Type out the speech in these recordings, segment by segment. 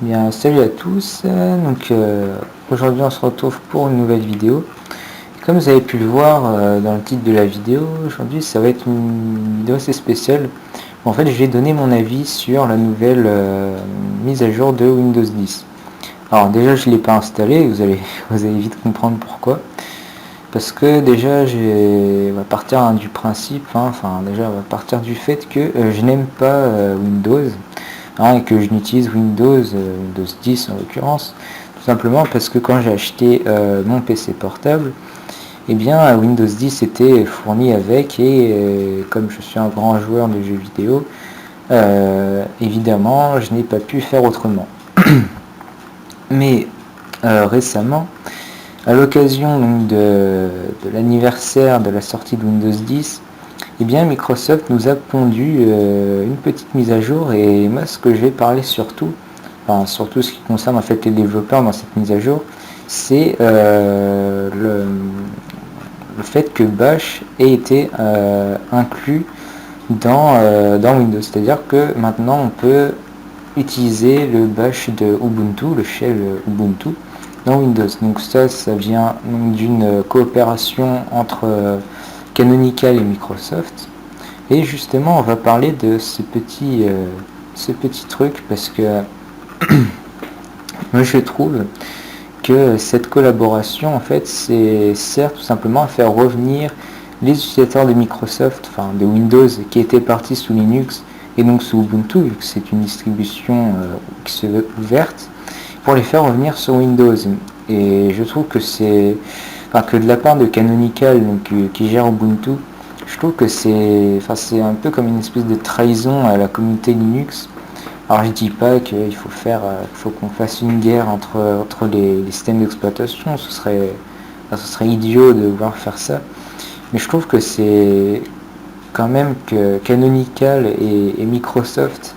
Bien, salut à tous. Aujourd'hui on se retrouve pour une nouvelle vidéo. Comme vous avez pu le voir dans le titre de la vidéo, aujourd'hui ça va être une vidéo assez spéciale. En fait, je vais donner mon avis sur la nouvelle mise à jour de Windows 10. Alors déjà, je ne l'ai pas installé, vous allez vite comprendre pourquoi. Parce que déjà, on va partir du principe, on va partir du fait que je n'aime pas Windows. Et que je n'utilise Windows 10 en l'occurrence, tout simplement parce que quand j'ai acheté mon PC portable, eh bien Windows 10 était fourni avec, et comme je suis un grand joueur de jeux vidéo, évidemment je n'ai pas pu faire autrement. Mais récemment, à l'occasion de l'anniversaire de la sortie de Windows 10, eh bien Microsoft nous a pondu une petite mise à jour, et moi ce que je vais parler surtout ce qui concerne en fait les développeurs dans cette mise à jour, c'est le fait que Bash ait été inclus dans Windows. C'est-à-dire que maintenant on peut utiliser le Bash de Ubuntu, le shell Ubuntu, dans Windows. Donc ça vient d'une coopération entre Canonical et Microsoft. Et justement, on va parler de ce petit truc parce que moi je trouve que cette collaboration en fait sert tout simplement à faire revenir les utilisateurs de Microsoft, enfin de Windows, qui étaient partis sous Linux et donc sous Ubuntu, vu que c'est une distribution qui se veut ouverte, pour les faire revenir sur Windows. Et je trouve que que de la part de Canonical, donc, qui gère Ubuntu, je trouve que c'est un peu comme une espèce de trahison à la communauté Linux. Alors je dis pas qu'il faut qu'on fasse une guerre entre les systèmes d'exploitation, ce serait idiot de vouloir faire ça. Mais je trouve que c'est quand même que Canonical et Microsoft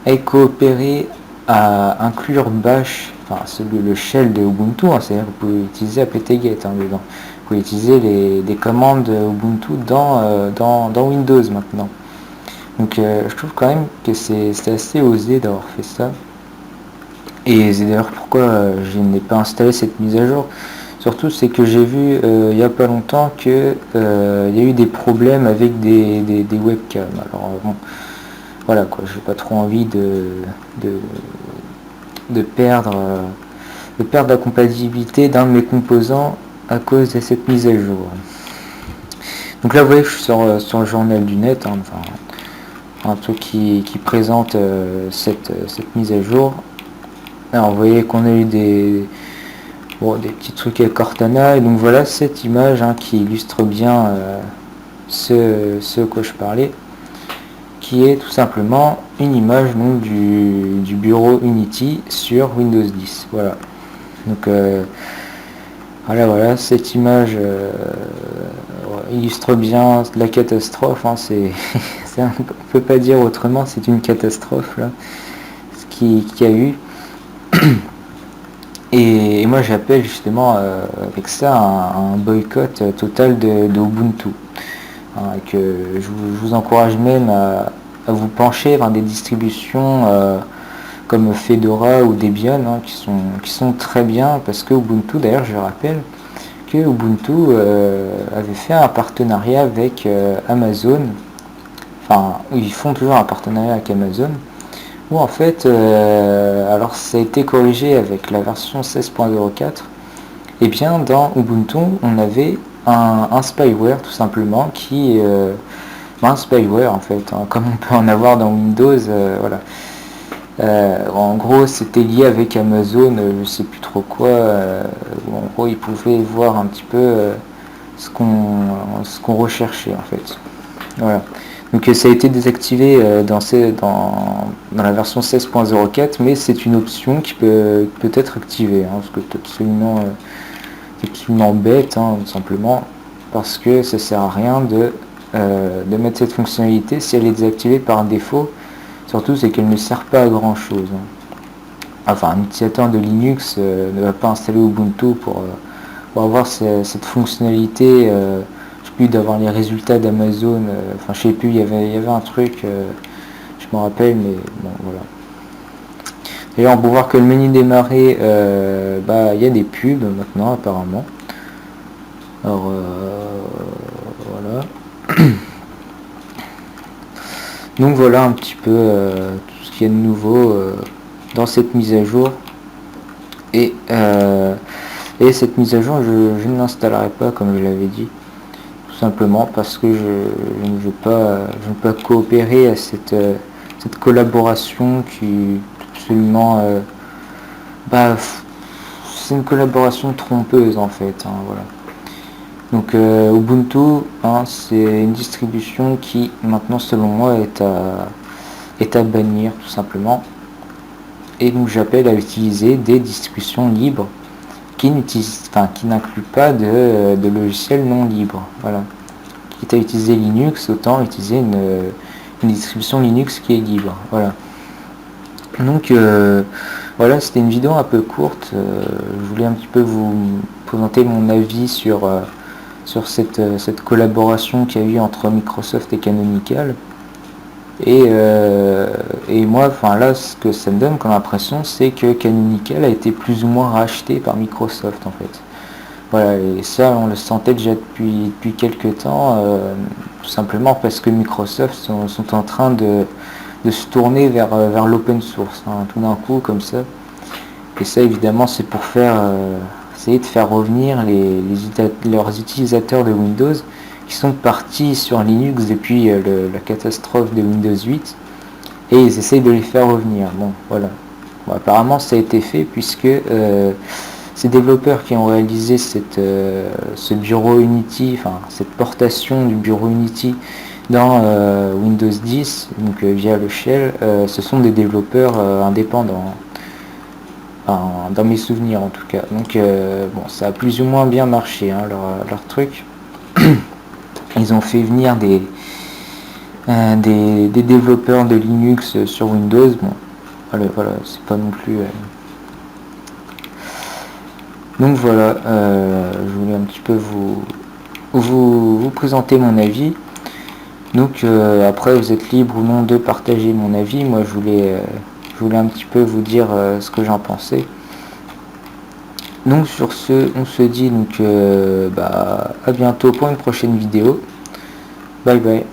aient coopéré à inclure Bash, le shell de Ubuntu, c'est-à-dire que vous pouvez utiliser apt-get dedans. Vous pouvez utiliser des commandes Ubuntu dans Windows maintenant. Donc je trouve quand même que c'est assez osé d'avoir fait ça. Et c'est d'ailleurs pourquoi je n'ai pas installé cette mise à jour. Surtout c'est que j'ai vu il n'y a pas longtemps que il y a eu des problèmes avec des webcams. Alors bon, voilà quoi, j'ai pas trop envie de perdre la compatibilité d'un de mes composants à cause de cette mise à jour. Donc là vous voyez que je suis sur le journal du net, un truc qui présente cette mise à jour. Alors vous voyez qu'on a eu des petits trucs avec Cortana, et donc voilà cette image qui illustre bien ce que je parlais, qui est tout simplement une image donc, du bureau Unity sur Windows 10. Voilà. Donc voilà, cette image illustre bien la catastrophe. On ne peut pas dire autrement, c'est une catastrophe là, ce qui a eu. Et moi j'appelle justement avec ça un boycott total de Ubuntu. Et que je vous encourage même à vous pencher vers des distributions comme Fedora ou Debian, qui sont très bien, parce que Ubuntu, d'ailleurs je rappelle que Ubuntu avait fait un partenariat avec Amazon, ils font toujours un partenariat avec Amazon, où en fait, alors ça a été corrigé avec la version 16.04, et bien dans Ubuntu on avait un spyware tout simplement un spyware en fait, comme on peut en avoir dans Windows, voilà. En gros c'était lié avec Amazon, je sais plus trop quoi, en gros ils pouvaient voir un petit peu ce qu'on recherchait en fait. Voilà. Donc ça a été désactivé dans la version 16.04, mais c'est une option qui peut être activée, parce que c'est absolument bête, tout simplement, parce que ça sert à rien de mettre cette fonctionnalité si elle est désactivée par défaut. Surtout c'est qu'elle ne sert pas à grand chose. Enfin, un utilisateur de Linux ne va pas installer Ubuntu pour avoir cette fonctionnalité. D'avoir les résultats d'Amazon, je sais plus, il y avait un truc, je me rappelle, mais bon voilà. D'ailleurs, on peut voir que le menu démarrer, il y a des pubs maintenant apparemment. Alors voilà. Donc voilà un petit peu tout ce qu'il y a de nouveau dans cette mise à jour. Et cette mise à jour, je ne l'installerai pas comme je l'avais dit, tout simplement parce que je ne veux pas coopérer à cette collaboration qui est absolument c'est une collaboration trompeuse en fait, hein, voilà. Donc Ubuntu, hein, c'est une distribution qui maintenant selon moi est à bannir tout simplement. Et donc j'appelle à utiliser des distributions libres qui n'incluent pas de logiciels non libres. Voilà. Quitte à utiliser Linux, autant utiliser une distribution Linux qui est libre. Voilà. Donc voilà, c'était une vidéo un peu courte. Je voulais un petit peu vous présenter mon avis sur cette collaboration qu'il y a eu entre Microsoft et Canonical. Et moi, enfin là, ce que ça me donne comme impression, c'est que Canonical a été plus ou moins racheté par Microsoft en fait. Voilà, et ça, on le sentait déjà depuis quelques temps, tout simplement parce que Microsoft sont en train de se tourner vers l'open source, hein, tout d'un coup comme ça. Et ça, évidemment, c'est pour essayer de faire revenir leurs utilisateurs de Windows qui sont partis sur Linux depuis la catastrophe de Windows 8 et ils essayent de les faire revenir. Bon, voilà. Bon, apparemment, ça a été fait puisque ces développeurs qui ont réalisé ce bureau Unity, enfin cette portation du bureau Unity dans Windows 10, donc via le shell, ce sont des développeurs indépendants. Dans mes souvenirs en tout cas. Donc bon, ça a plus ou moins bien marché, hein, leur truc. Ils ont fait venir des développeurs de Linux sur Windows. Bon, voilà, c'est pas non plus. Donc voilà, je voulais un petit peu vous présenter mon avis. Donc après, vous êtes libre ou non de partager mon avis. Moi, je voulais un petit peu vous dire ce que j'en pensais. Donc sur ce, on se dit donc à bientôt pour une prochaine vidéo. Bye bye.